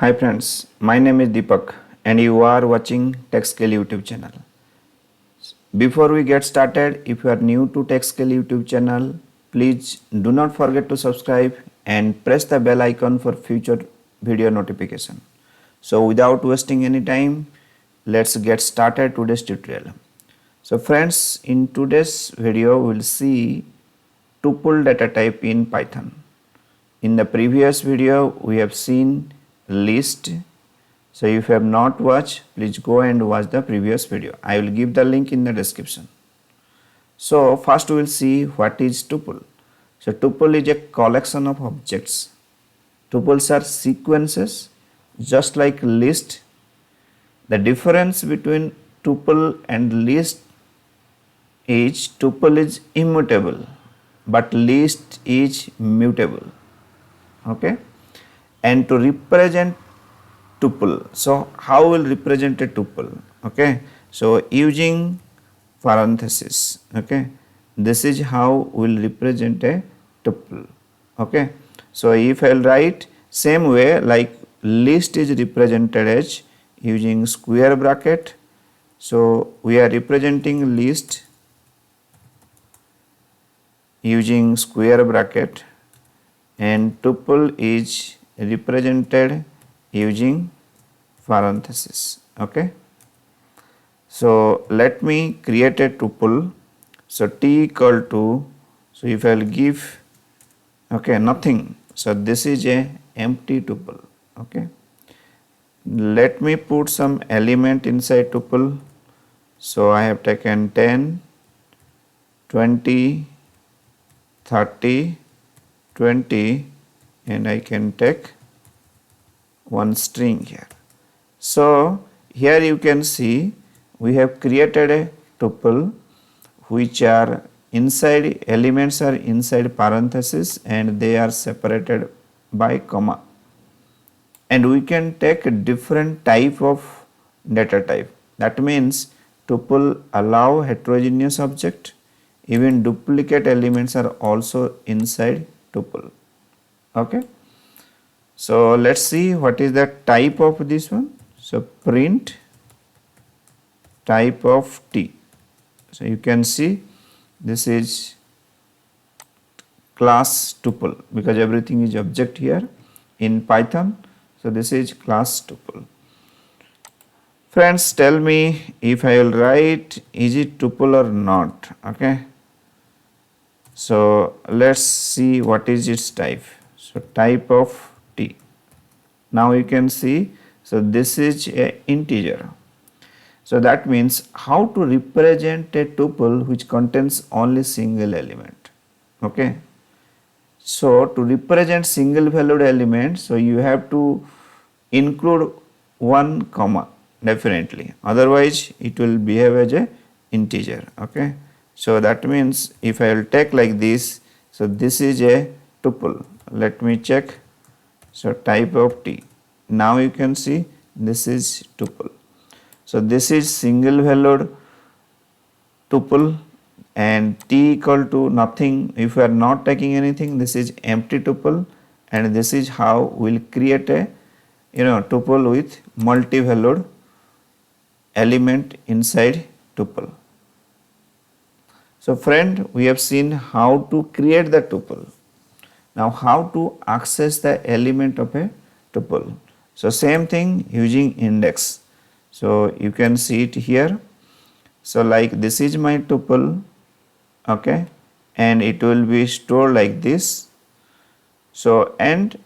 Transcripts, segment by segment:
Hi friends, my name is Deepak and you are watching TechScale YouTube channel. Before we get started, if you are new to TechScale YouTube channel, please do not forget to subscribe and press the bell icon for future video notification. So without wasting any time, let's get started today's tutorial. So friends, in today's video, we'll see tuple data type in Python. In the previous video, we have seen list. So if you have not watched, please go and watch the previous video. I will give the link in the description. So first we will see what is tuple. So tuple is a collection of objects. Tuples are sequences just like list. The difference between tuple and list is tuple is immutable but list is mutable. Okay, and to represent tuple, so how will represent a tuple? Okay, so using parenthesis. Okay, this is how we'll represent a tuple. Okay, so if I'll write same way like list is represented as using square bracket, so we are representing list using square bracket and tuple is represented using parenthesis. Okay, so let me create a tuple. So t equal to, so if I will give nothing, so this is a empty tuple. Okay, let me put some element inside tuple. So I have taken 10, 20, 30, 20 and I can take one string here. So here you can see we have created a tuple which are inside, elements are inside parenthesis and they are separated by comma, and we can take a different type of data type. That means tuple allow heterogeneous object, even duplicate elements are also inside tuple. Okay, so let's see what is the type of this one. So print type of t. So you can see this is class tuple because everything is object here in Python. So this is class tuple. Friends, tell me if I will write is it tuple or not. Okay, so let's see what is its type. So type of t. Now you can see, so this is a integer. So that means how to represent a tuple which contains only single element. Okay, so to represent single valued element, so you have to include one comma definitely, otherwise it will behave as a integer. Okay, so that means if I will take like this, so this is a tuple. Let me check. So type of t. Now you can see this is tuple. So this is single valued tuple and t equal to nothing. If we are not taking anything, this is empty tuple, and this is how we'll create a tuple with multi-valued element inside tuple. So friend, we have seen how to create the tuple. Now how to access the element of a tuple. So same thing using index. So you can see it here. So like this is my tuple, okay, and it will be stored like this. So and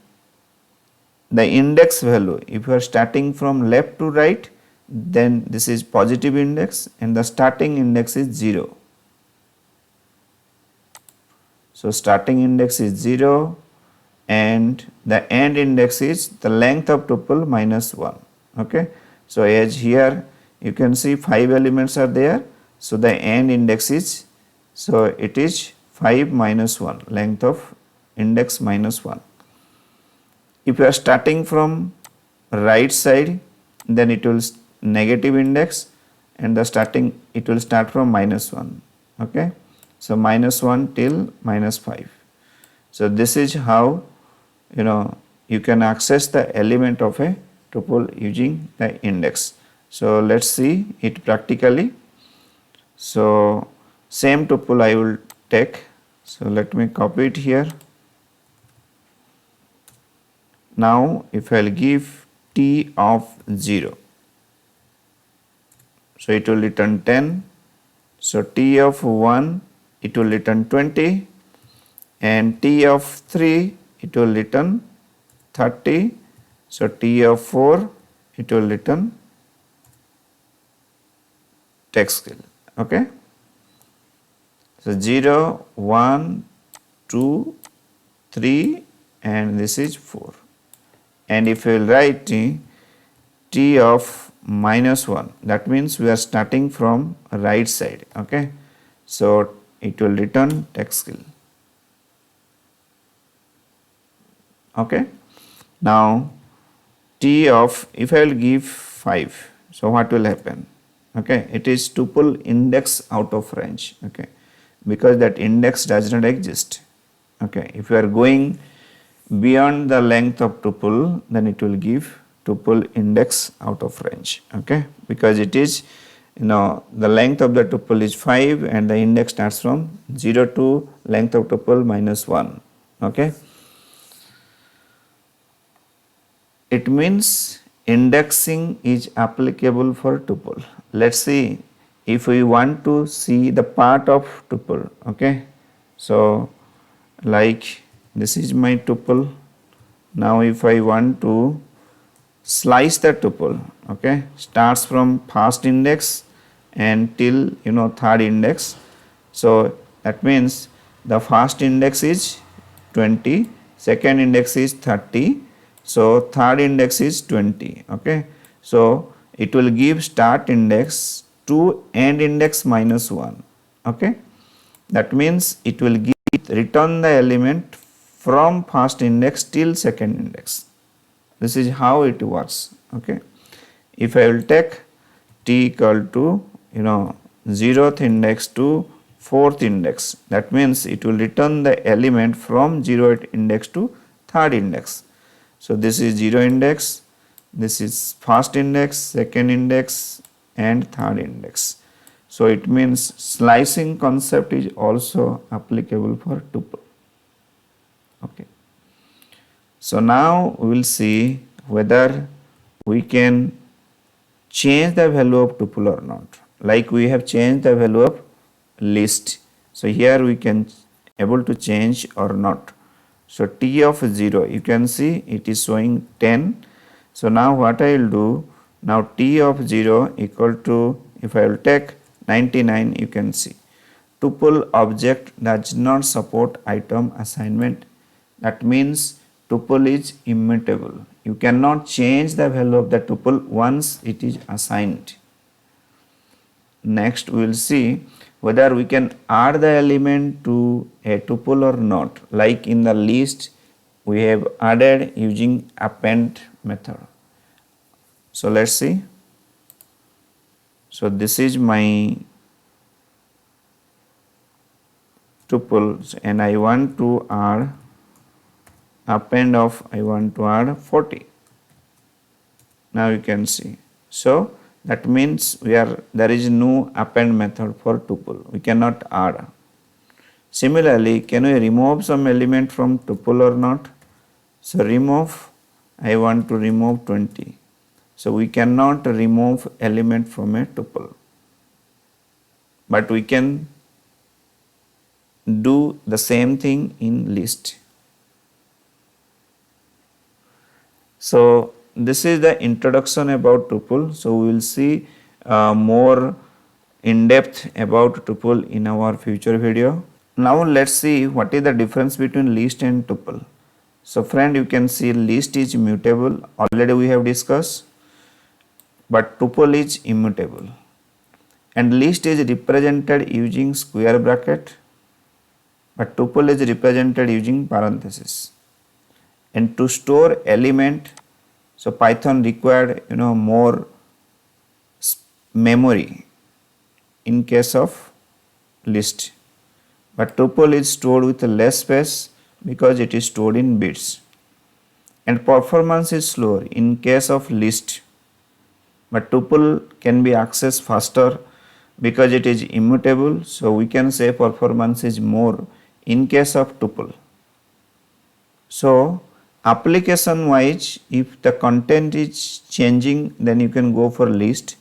the index value, if you are starting from left to right, then this is positive index and the starting index is 0. So starting index is 0 and the end index is the length of tuple minus 1. Okay, so as here you can see 5 elements are there, so the end index is, so it is 5 minus 1, length of index minus 1. If you are starting from right side, then it will negative index and the starting, it will start from minus 1. Okay, so minus 1 till minus 5. So this is how you can access the element of a tuple using the index. So let's see it practically. So same tuple I will take. So let me copy it here. Now if I will give t of 0, so it will return 10. So t of 1, it will return 20, and t of 3, it will return 30. So t of 4, it will return text skill. Okay. So 0, 1, 2, 3, and this is 4. And if you will write t of -1, that means we are starting from right side. Okay. So it will return text skill. Okay. Now t of, if I will give 5, so what will happen? Okay, it is tuple index out of range. Okay, because that index does not exist. Okay, if you are going beyond the length of tuple, then it will give tuple index out of range. Okay, because it is, the length of the tuple is 5 and the index starts from 0 to length of tuple -1. Okay. It means indexing is applicable for tuple. Let's see if we want to see the part of tuple. Okay, so like this is my tuple. Now if I want to slice the tuple, okay, starts from first index and till third index. So that means the first index is 20, second index is 30. So third index is 20. Okay. So it will give start index to end index -1. Okay. That means it will return the element from first index till second index. This is how it works. Okay. If I will take t equal to 0th index to 4th index, that means it will return the element from 0th index to third index. So this is 0 index, this is first index, second index, and third index. So it means slicing concept is also applicable for tuple. Okay. So now we will see whether we can change the value of tuple or not. Like we have changed the value of list. So here we can able to change or not. So t of 0, you can see it is showing 10. So now what I will do, now t of 0 equal to, if I will take 99, you can see tuple object does not support item assignment. That means tuple is immutable. You cannot change the value of the tuple once it is assigned. Next we will see whether we can add the element to a tuple or not. Like in the list we have added using append method. So let's see. So this is my tuples and I want to add append of, I want to add 40. Now you can see. So that means there is no append method for tuple. We cannot add. Similarly, can we remove some element from tuple or not? So remove, I want to remove 20. So we cannot remove element from a tuple. But we can do the same thing in list. So this is the introduction about tuple. So we will see more in depth about tuple in our future video. Now let's see what is the difference between list and tuple. So friend, you can see list is mutable, already we have discussed, but tuple is immutable. And list is represented using square bracket, but tuple is represented using parenthesis. And to store element, so Python required more memory in case of list, but tuple is stored with less space because it is stored in bits. and performance is slower in case of list, but tuple can be accessed faster because it is immutable. So we can say performance is more in case of tuple. So application wise, if the content is changing, then you can go for list,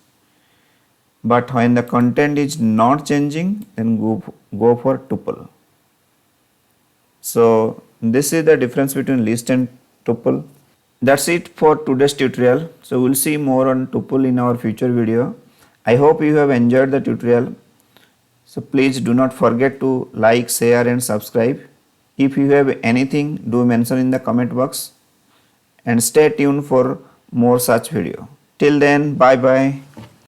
but when the content is not changing, then go for tuple. So this is the difference between list and tuple. That's it for today's tutorial. So we'll see more on tuple in our future video. I hope you have enjoyed the tutorial. So please do not forget to like, share and subscribe. If you have anything, do mention in the comment box, and stay tuned for more such video. Till then, bye bye.